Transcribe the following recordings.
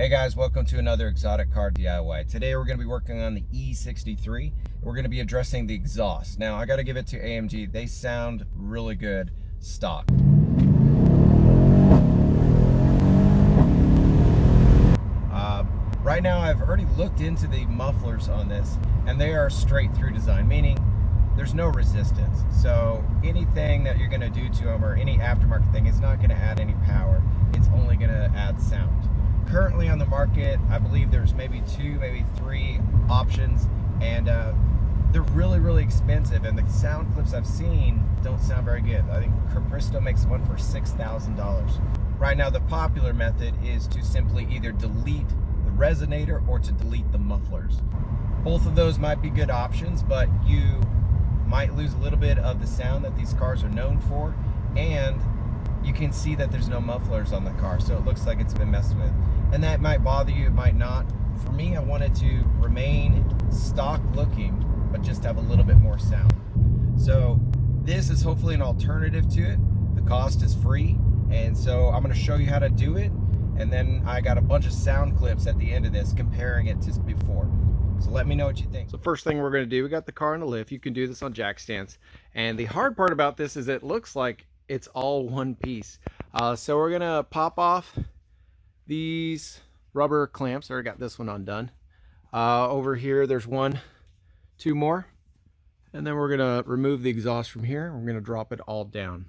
Hey guys, welcome to another exotic car DIY. Today we're going to be working on the e63. We're going to be addressing the exhaust. Now I got to give it to AMG. They sound really good stock. Right now I've already looked into the mufflers on this and they are straight through design, meaning there's no resistance. So anything that you're going to do to them or any aftermarket thing is not going to add any power. It's only going to add sound. Currently on the market, I believe there's maybe 2, maybe 3 options, and they're really expensive, and the sound clips I've seen don't sound very good. I think Capristo makes one for $6,000. Right now the popular method is to simply either delete the resonator or to delete the mufflers. Both of those might be good options, but you might lose a little bit of the sound that these cars are known for, and you can see that there's no mufflers on the car, so it looks like it's been messed with. And that might bother you, it might not. For me, I wanted to remain stock looking, but just have a little bit more sound. So this is hopefully an alternative to it. The cost is free, and so I'm gonna show you how to do it, and then I got a bunch of sound clips at the end of this comparing it to before. So let me know what you think. So first thing we're gonna do, we got the car in the lift. You can do this on jack stands. And the hard part about this is it looks like it's all one piece. So we're gonna pop off these rubber clamps. I already got this one undone. Over here there's 1, 2 more, and then we're gonna remove the exhaust from here. We're gonna drop it all down.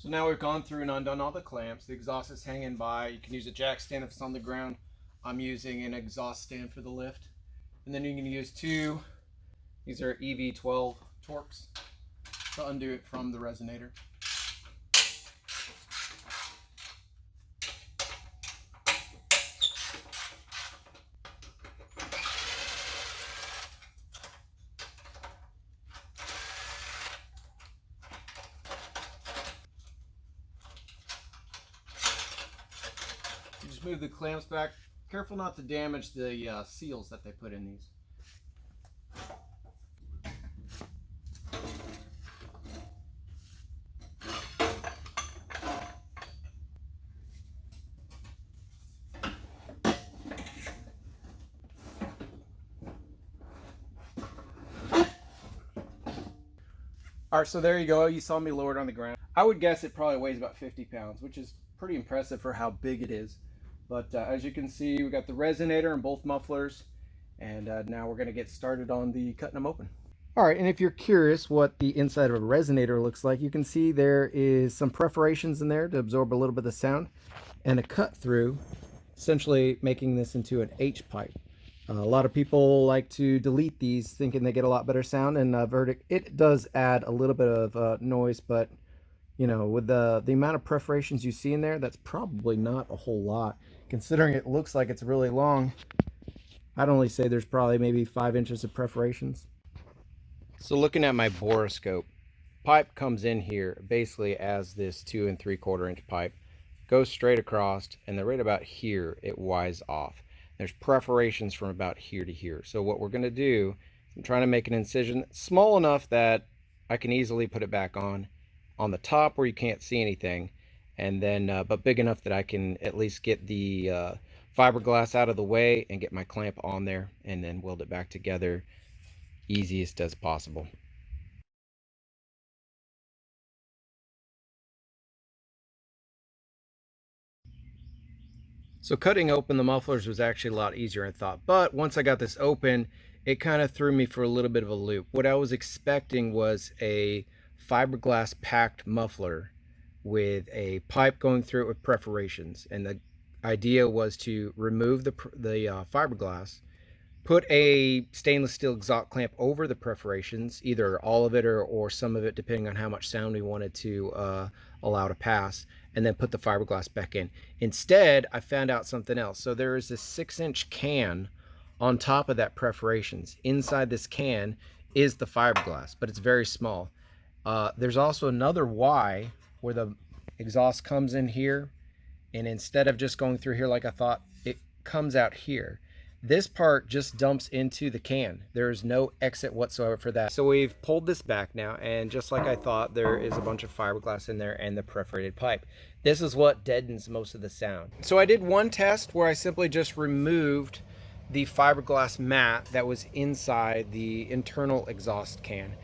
So now we've gone through and undone all the clamps. The exhaust is hanging by. You can use a jack stand if it's on the ground. I'm using an exhaust stand for the lift. And then you can use 2, these are EV12 Torx, to undo it from the resonator. Just move the clamps back. Careful not to damage the seals that they put in these. Alright, so there you go. You saw me lower it on the ground. I would guess it probably weighs about 50 pounds, which is pretty impressive for how big it is. But as you can see, we got the resonator and both mufflers, and now we're going to get started on the cutting them open. All right, and if you're curious what the inside of a resonator looks like, you can see there is some perforations in there to absorb a little bit of sound, and a cut through, essentially making this into an H pipe. A lot of people like to delete these thinking they get a lot better sound, and it does add a little bit of noise, but you know, with the amount of perforations you see in there, that's probably not a whole lot. Considering it looks like it's really long, I'd only say there's probably maybe 5 inches of perforations. So looking at my boroscope, pipe comes in here basically as this 2 3/4 inch pipe, goes straight across, and then right about here it wides off. There's perforations from about here to here. So what we're going to do, I'm trying to make an incision small enough that I can easily put it back on the top where you can't see anything, and then but big enough that I can at least get the fiberglass out of the way and get my clamp on there, and then weld it back together easiest as possible. So cutting open the mufflers was actually a lot easier than I thought, but once I got this open, it kind of threw me for a little bit of a loop. What I was expecting was a fiberglass packed muffler with a pipe going through it with perforations, and the idea was to remove the fiberglass, put a stainless steel exhaust clamp over the perforations, either all of it or some of it, depending on how much sound we wanted to allow to pass, and then put the fiberglass back in. Instead, I found out something else. So there is this 6-inch can on top of that perforations. Inside this can is the fiberglass, but it's very small. There's also another Y where the exhaust comes in here, and instead of just going through here like I thought, comes out here. This part just dumps into the can. There's no exit whatsoever for that. So we've pulled this back now, and just like I thought, there is a bunch of fiberglass in there and the perforated pipe. This is what deadens most of the sound. So I did one test where I simply just removed the fiberglass mat that was inside the internal exhaust can.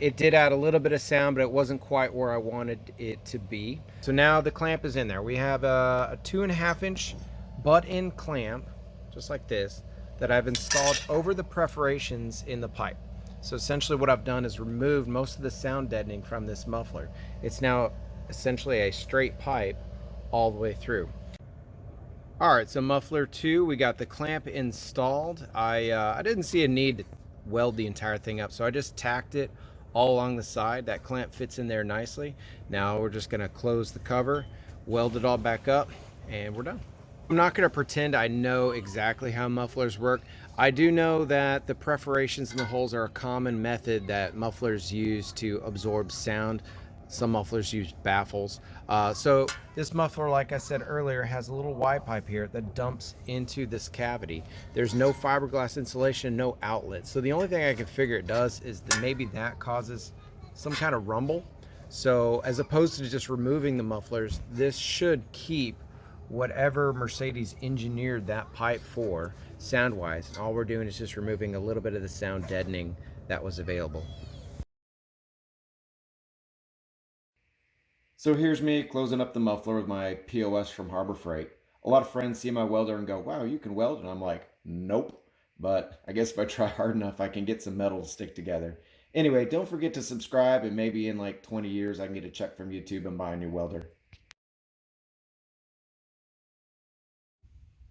It did add a little bit of sound, but it wasn't quite where I wanted it to be. So now the clamp is in there. We have a 2.5-inch butt-in clamp, just like this, that I've installed over the perforations in the pipe. So essentially what I've done is removed most of the sound deadening from this muffler. It's now essentially a straight pipe all the way through. All right, so muffler 2, we got the clamp installed. I didn't see a need to weld the entire thing up, so I just tacked it all along the side. That clamp fits in there nicely. Now we're just gonna close the cover, weld it all back up, and we're done. I'm not going to pretend I know exactly how mufflers work. I do know that the perforations in the holes are a common method that mufflers use to absorb sound. Some mufflers use baffles. So this muffler, like I said earlier, has a little Y pipe here that dumps into this cavity. There's no fiberglass insulation, no outlet. So the only thing I can figure it does is that maybe that causes some kind of rumble. So as opposed to just removing the mufflers, this should keep whatever Mercedes engineered that pipe for sound-wise. All we're doing is just removing a little bit of the sound deadening that was available. So here's me closing up the muffler with my POS from Harbor Freight. A lot of friends see my welder and go, wow, you can weld? And I'm like, nope. But I guess if I try hard enough, I can get some metal to stick together. Anyway, don't forget to subscribe, and maybe in like 20 years I can get a check from YouTube and buy a new welder.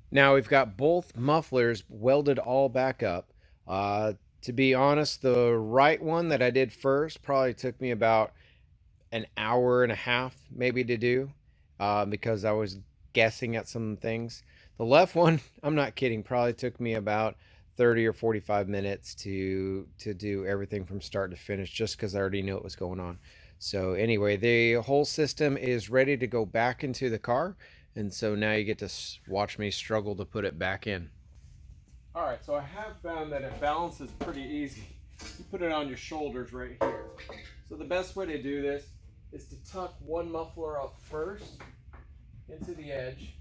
Now we've got both mufflers welded all back up. To be honest, the right one that I did first probably took me about an hour and a half maybe to do, because I was guessing at some things. The left one, I'm not kidding, probably took me about 30 or 45 minutes to do everything from start to finish, just because I already knew what was going on. So anyway, the whole system is ready to go back into the car. And so now you get to watch me struggle to put it back in. All right, so I have found that it balances pretty easy. You put it on your shoulders right here. So the best way to do this is to tuck one muffler up first into the edge,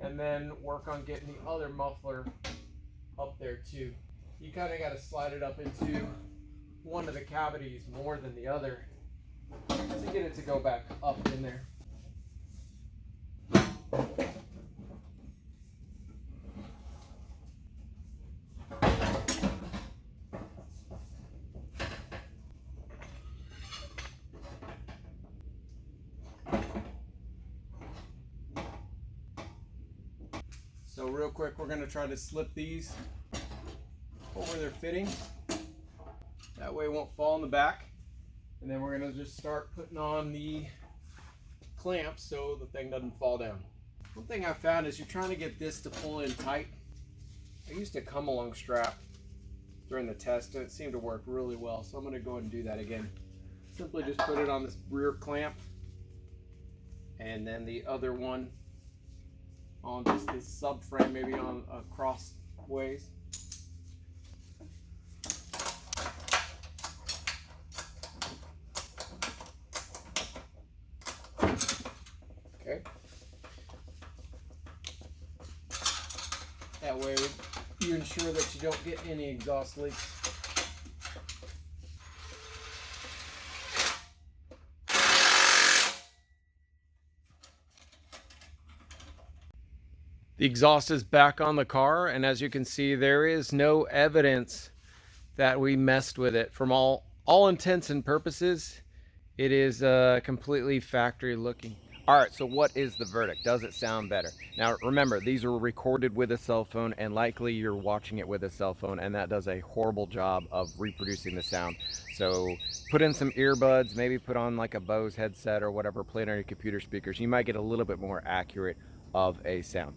and then work on getting the other muffler up there too. You kind of got to slide it up into one of the cavities more than the other to get it to go back up in there. So real quick, we're going to try to slip these over their fitting. That way it won't fall in the back. And then we're going to just start putting on the clamps so the thing doesn't fall down. One thing I found is you're trying to get this to pull in tight. I used a come along strap during the test and it seemed to work really well. So I'm going to go ahead and do that again. Simply just put it on this rear clamp, and then the other one on just this subframe, maybe on crossways. Okay. That way you ensure that you don't get any exhaust leaks. The exhaust is back on the car, and as you can see, there is no evidence that we messed with it. From all intents and purposes, it is completely factory looking. All right, so what is the verdict? Does it sound better? Now remember, these are recorded with a cell phone, and likely you're watching it with a cell phone, and that does a horrible job of reproducing the sound. So put in some earbuds, maybe put on like a Bose headset or whatever, play it on your computer speakers. You might get a little bit more accurate of a sound.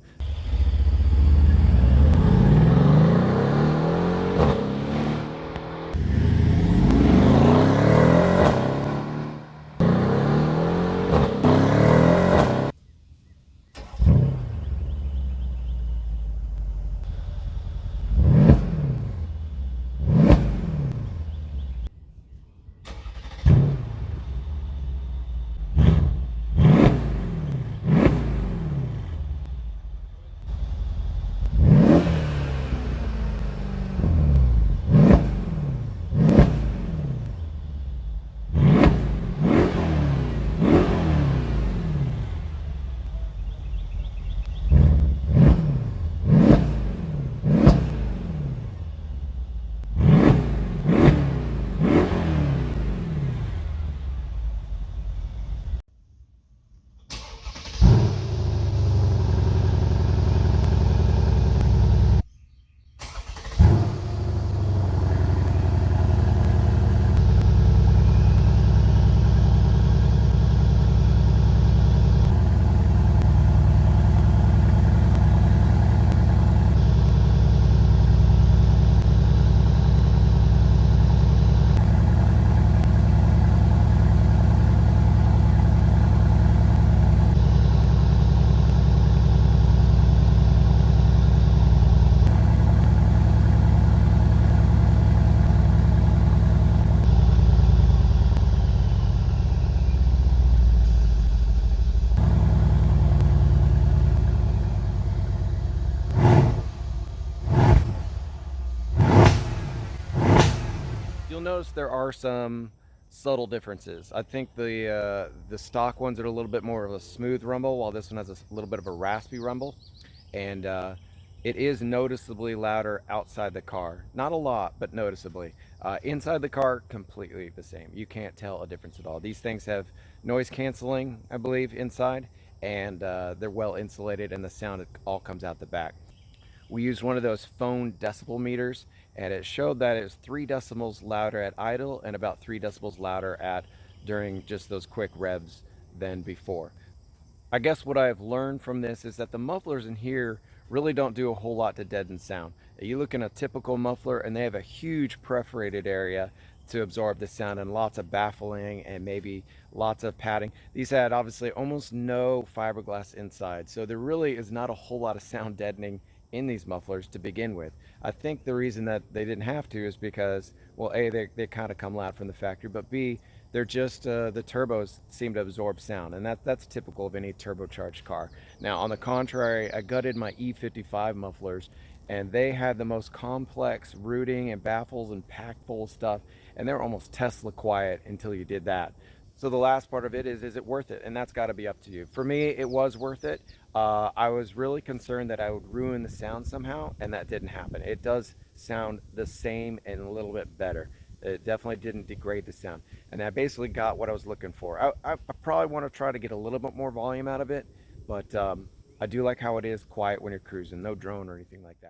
notice there are some subtle differences. I think the stock ones are a little bit more of a smooth rumble, while this one has a little bit of a raspy rumble. And it is noticeably louder outside the car. Not a lot, but noticeably. Inside the car, completely the same. You can't tell a difference at all. These things have noise canceling, I believe, inside, and they're well insulated, and the sound all comes out the back. We used one of those phone decibel meters, and it showed that it was 3 decibels louder at idle and about 3 decibels louder at during just those quick revs than before. I guess what I've learned from this is that the mufflers in here really don't do a whole lot to deaden sound. You look in a typical muffler and they have a huge perforated area to absorb the sound, and lots of baffling and maybe lots of padding. These had obviously almost no fiberglass inside, so there really is not a whole lot of sound deadening in these mufflers to begin with. I think the reason that they didn't have to is because, well, A, they kind of come loud from the factory, but B, they're just, the turbos seem to absorb sound, and that's typical of any turbocharged car. Now, on the contrary, I gutted my E55 mufflers, and they had the most complex routing and baffles and packed full of stuff, and they were almost Tesla quiet until you did that. So the last part of it is it worth it? And that's got to be up to you. For me, it was worth it. I was really concerned that I would ruin the sound somehow, and that didn't happen. It does sound the same and a little bit better. It definitely didn't degrade the sound, and I basically got what I was looking for. I probably want to try to get a little bit more volume out of it, but I do like how it is quiet when you're cruising. No drone or anything like that.